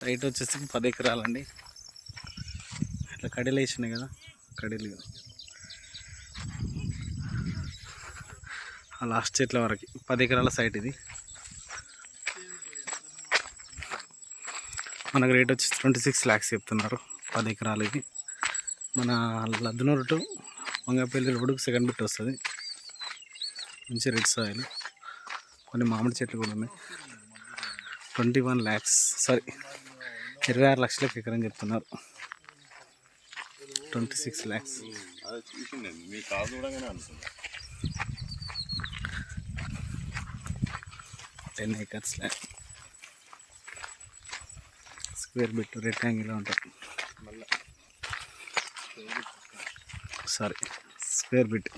Site వచ్చేసి 10 ఎకరాలండి. ఇట్లా కడీలు వేసినాయి కదా, కడీలు ఆ లాస్ట్ చెట్ల వరకు 10 ఎకరాల సైట్ ఇది. మనకు రేట్ వచ్చి 26 lakhs చెప్తున్నారు 10 ఎకరాలు. ఇది మన లద్దునూరు టు మంగపల్లి రోడ్డుకు సెకండ్ బిట్ వస్తుంది. మంచి రెడ్ సాయిల్, కొన్ని మామిడి చెట్లు కూడా ఉన్నాయి. 21 lakhs, సారీ 26 లక్షలకు ఎకరం చెప్తున్నారు. 26 lakhs. 10 acres land. Square bit rectangle ఉంటుంది. సారీ స్క్వేర్ బిట్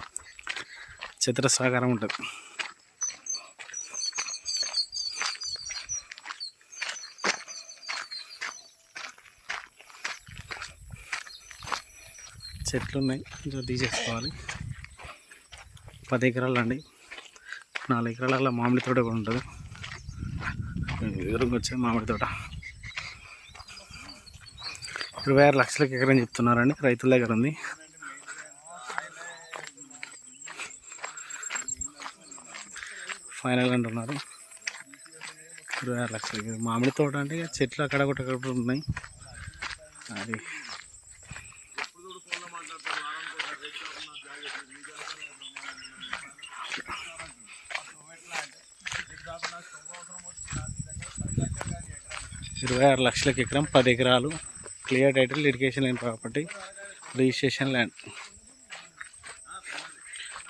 చతురస్రాకారం ఉంటుంది. చెట్లు ఉన్నాయి, కొంచెం తీసేసుకోవాలి. 10 ఎకరాలు అండి. 4 ఎకరాల మామిడి తోట కూడా ఉంటుంది. ఎదురుగా వచ్చే మామిడి తోట 26 లక్షలకు ఎకరం చెప్తున్నారండి. రైతుల దగ్గర ఉంది. ఫైనల్ అంటున్నారు 26 లక్షలకి. మామిడి తోట అంటే చెట్లు అక్కడ ఒకటి ఉన్నాయి. అది $26 లక్షలకు ఎకరం, 10 ఎకరాలు, క్లియర్ టైటిల్, లిటిగేషన్ లేని ప్రాపర్టీ, రిజిస్ట్రేషన్ ల్యాండ్.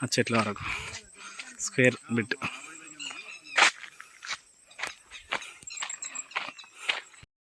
ఆ చెట్ల వరకు స్క్వేర్ బిట్.